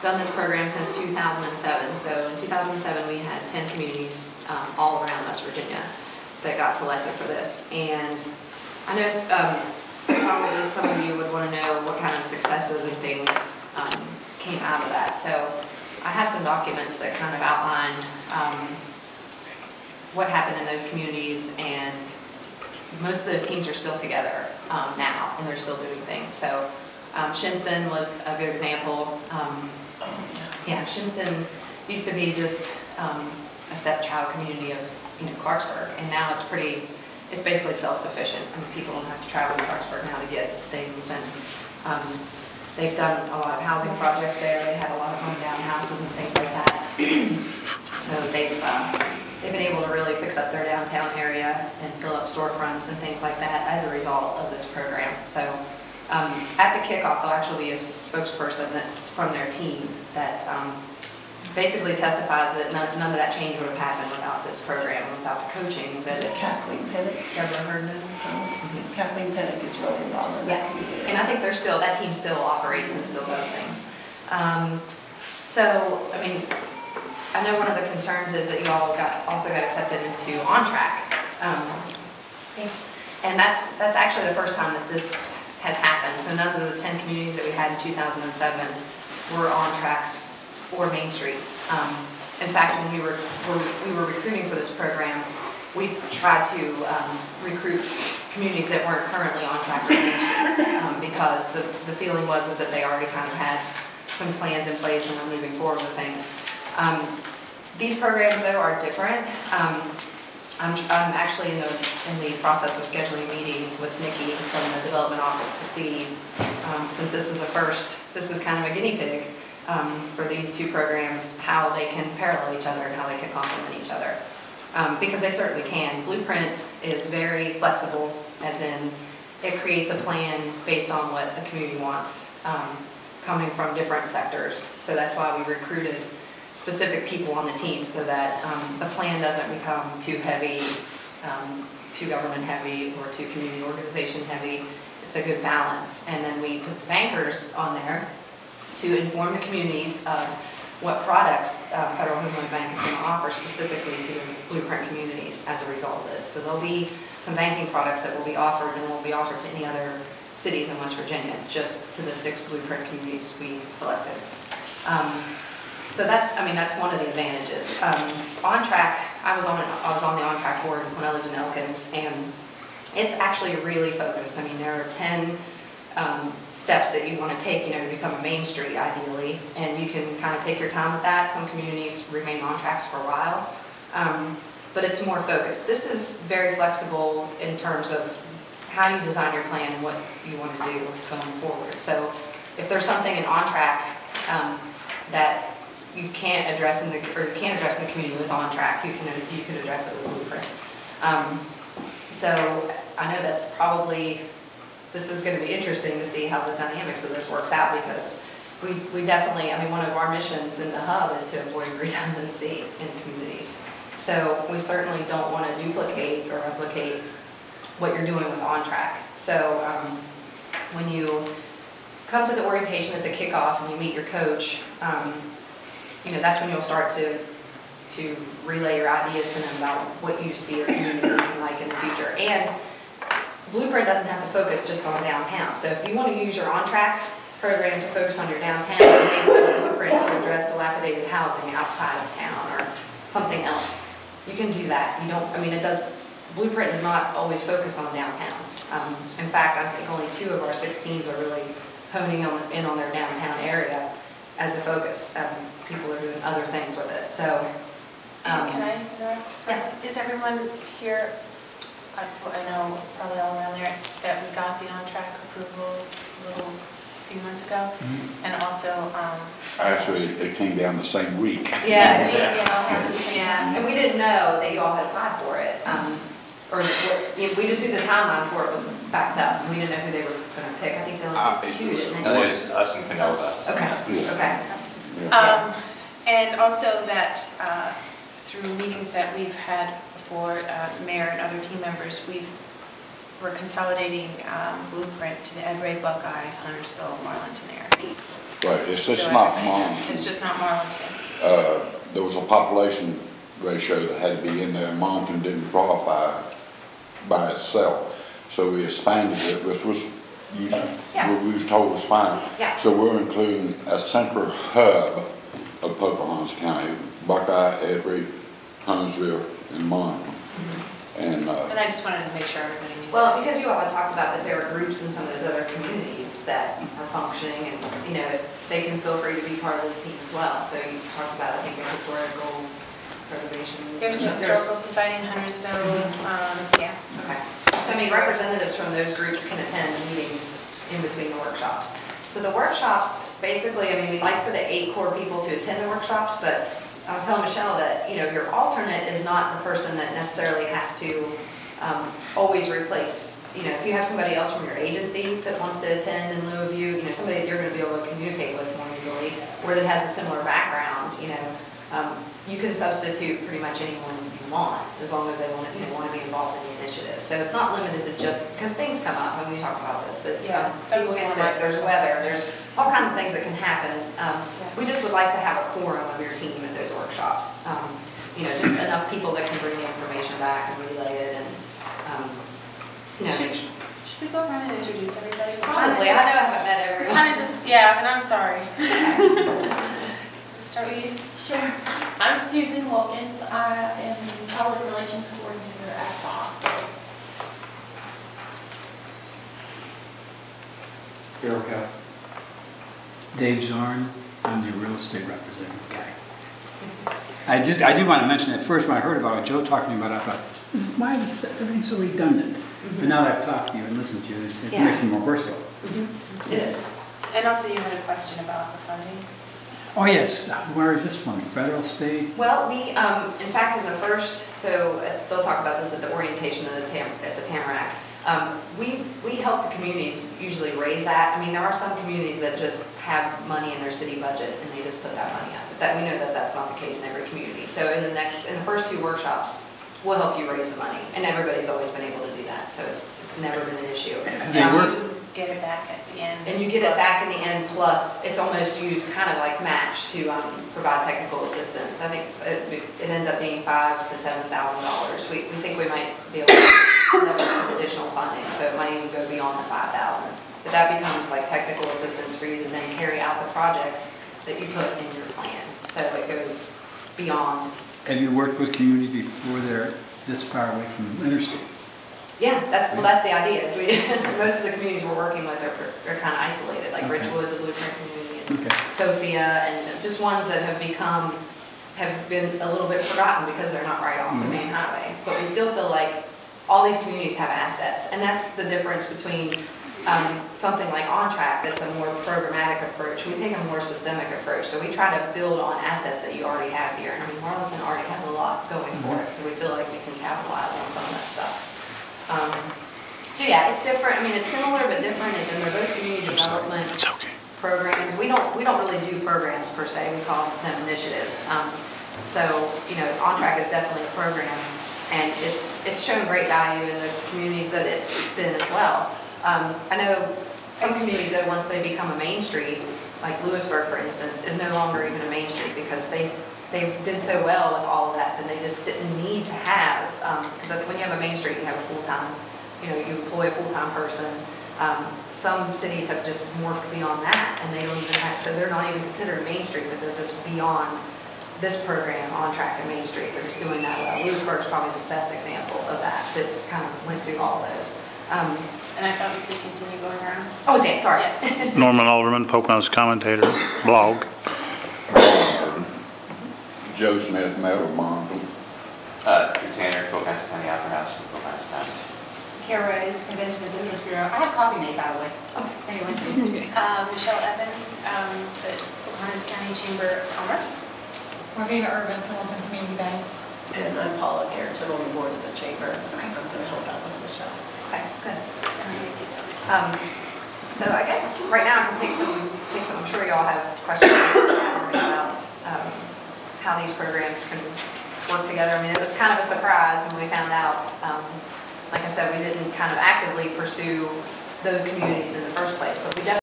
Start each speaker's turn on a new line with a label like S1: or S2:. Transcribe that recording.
S1: done this program since 2007. So in 2007, we had 10 communities all around West Virginia that got selected for this. And I know probably some of you would want to know what kind of successes and things came out of that. So I have some documents that kind of outline what happened in those communities, and most of those teams are still together now, and they're still doing things. So Shinston was a good example. Yeah, Shinston used to be just a stepchild community of Clarksburg, and now it's basically self-sufficient. I mean, people don't have to travel to Clarksburg now to get things, and they've done a lot of housing projects there. They have a lot of home-down houses and things like that. So they've been able to really fix up their downtown area and fill up storefronts and things like that as a result of this program. So at the kickoff, there'll actually be a spokesperson that's from their team that basically testifies that none of that change would have happened without this program, without the coaching.
S2: Is it Kathleen Pinnock?
S1: Ever heard of it?
S2: Because Kathleen Pinnock is really involved in that community.
S1: And I think that team still operates and still does things. So, I mean, I know one of the concerns is that you all also got accepted into On Track. And that's actually the first time that this has happened. So none of the 10 communities that we had in 2007 were On Tracks or Main Streets. In fact, when we were recruiting for this program, we tried to recruit communities that weren't currently On Track or Main Streets because the feeling was that they already kind of had some plans in place and were moving forward with things. These programs, though, are different. I'm actually in the process of scheduling a meeting with Nikki from the development office to see, since this is a first, this is kind of a guinea pig for these two programs, how they can parallel each other and how they can complement each other. Because they certainly can. Blueprint is very flexible, as in it creates a plan based on what the community wants, coming from different sectors. So that's why we recruited specific people on the team, so that the plan doesn't become too heavy, too government heavy, or too community organization heavy. It's a good balance. And then we put the bankers on there to inform the communities of what products Federal Home Loan Bank is going to offer specifically to Blueprint communities as a result of this. So there'll be some banking products that will be offered and won't be offered to any other cities in West Virginia, just to the 6 Blueprint communities we selected. So that's one of the advantages. On Track, I was on the On Track board when I lived in Elkins, and it's actually really focused. I mean, there are 10 steps that you want to take, to become a Main Street ideally, and you can kind of take your time with that. Some communities remain on tracks for a while, but it's more focused. This is very flexible in terms of how you design your plan and what you want to do going forward. So if there's something in On Track that you can't address in the community with On Track, you could address it with Blueprint. So I know that's probably, this is going to be interesting to see how the dynamics of this works out, because we definitely, one of our missions in the hub is to avoid redundancy in communities. So we certainly don't want to duplicate or replicate what you're doing with On Track. So when you come to the orientation at the kickoff and you meet your coach, that's when you'll start to relay your ideas to them about what you see your community looking like in the future. And Blueprint doesn't have to focus just on downtown. So if you want to use your On Track program to focus on your downtown, maybe use Blueprint to address dilapidated housing outside of town or something else, you can do that. Blueprint does not always focus on downtowns. In fact, I think only 2 of our 6 teams are really honing in on their downtown area as a focus. People are doing other things with it. So,
S3: can I interrupt?
S1: Yeah.
S3: Is everyone here? I know probably all around there that we got the On Track approval a few months ago, and also
S4: actually it came down the same week.
S1: Yeah, and we didn't know that you all had applied for it. We just knew the timeline for it was backed up. We didn't know who they were going to pick. I think they only took 2, didn't they?
S5: That was us and Canova.
S1: Okay.
S3: And also that through meetings that we've had before, Mayor and other team members, we're consolidating Blueprint to the Ed Ray, Buckeye, Huntersville, Marlinton areas.
S4: Right, it's just
S3: So
S4: not
S3: everything.
S4: Marlton.
S3: It's just not Marlton.
S4: There was a population ratio that had to be in there. Marlton didn't qualify by itself. So we expanded it, which was, what we was told was fine.
S1: Yeah.
S4: So we're including a central hub of Pocahontas County, Buckeye, Edgewood, Huntersville, and Marlton. And
S3: I just wanted to make sure everybody knew.
S1: Well, because you all had talked about that there are groups in some of those other communities that are functioning, and, you know, they can feel free to be part of this team as well. So you talked about, I think, a historical preservation.
S3: There's a historical society in Huntersville, yeah.
S1: Okay. So, I mean, representatives from those groups can attend meetings in between the workshops. So the workshops, basically, I mean, we'd like for the 8 core people to attend the workshops, but I was telling Michelle that, you know, your alternate is not the person that necessarily has to always replace. You know, if you have somebody else from your agency that wants to attend in lieu of you, you know, somebody that you're going to be able to communicate with more easily, or that has a similar background, you know, you can substitute pretty much anyone you want, as long as they want to, you know, want to be involved in the initiative. So it's not limited to just, because things come up when we talk about this. It's, people get sick, there's weather, there's all kinds of things that can happen. We just would like to have a quorum of your team at those workshops. You know, just enough people that can bring the information back and relay it, and, you know.
S3: Should we go around and introduce everybody?
S1: Probably, I know I haven't met everyone.
S3: Kind of just, yeah, and I'm sorry. Start with you.
S2: Sure. I'm Susan Wilkins. I am the Public Relations Coordinator at the hospital.
S5: Erica. Dave Zorn, I'm the real estate representative guy. I do want to mention that first when I heard about it, Joe talking about it, I thought, why is everything so redundant? But now that I've talked to you and listened to you, it makes it more versatile.
S1: It is.
S3: And also you had a question about the funding.
S5: Oh yes, where is this from? Federal, state?
S1: Well, we, in fact, in the first, so they'll talk about this at the orientation of at the Tamarack. We help the communities usually raise that. I mean, there are some communities that just have money in their city budget and they just put that money up. But that we know that that's not the case in every community. So in the first 2 workshops, we'll help you raise the money, and everybody's always been able to do that. So it's never been an issue.
S3: You get it back at the end.
S1: And you get it back in the end, plus it's almost used kind of like match to provide technical assistance. I think it ends up being $5,000 to $7,000. We think we might be able to leverage some additional funding, so it might even go beyond the $5,000. But that becomes like technical assistance for you to then carry out the projects that you put in your plan. So it goes beyond.
S5: Have you worked with communities before they're this far away from interstates?
S1: Yeah, that's the idea. Is most of the communities we're working with are kind of isolated, like Richwood's a blueprint community, and Sophia, and just ones that have been a little bit forgotten because they're not right off the main highway. But we still feel like all these communities have assets, and that's the difference between something like On Track that's a more programmatic approach. We take a more systemic approach, so we try to build on assets that you already have here. I mean, Marlton already has a lot going for it, so we feel like we can capitalize on some of that stuff. So yeah, it's different. I mean, it's similar but different. It's in their both community development programs. We don't really do programs per se. We call them initiatives. So you know, On Track is definitely a program, and it's shown great value in those communities that it's been as well. I know some communities that once they become a main street, like Lewisburg, for instance, is no longer even a main street because they did so well with all of that that they just didn't need to have, because when you have a main street, you have a full-time, you know, you employ a full-time person. Some cities have just morphed beyond that, and they don't even have, so they're not even considered Main Street, but they're just beyond this program, On Track and Main Street. They're just doing that well. Lewisburg is probably the best example of that, that's kind of went through all of those.
S3: And I thought we could continue going around.
S1: Oh, okay, sorry.
S3: Yes.
S6: Norman Alderman, Pocahontas Commentator, blog.
S4: Joe Smith, Meadow Marlton.
S7: Drew Tanner, Pocahontas County Opera House, in Pocahontas County.
S8: Kara is Convention and Business Bureau. I have coffee made, by the way. Anyway.
S3: Michelle Evans, the Pocahontas County Chamber of Commerce.
S8: Marvina Urban, Pendleton Community Bank.
S2: And I'm Paula Garrison on the board of the chamber. I'm going to help out with Michelle.
S1: Okay, good. So I guess right now I can take some. I'm sure you all have questions about how these programs can work together. I mean, it was kind of a surprise when we found out. Like I said, we didn't kind of actively pursue those communities in the first place, but we definitely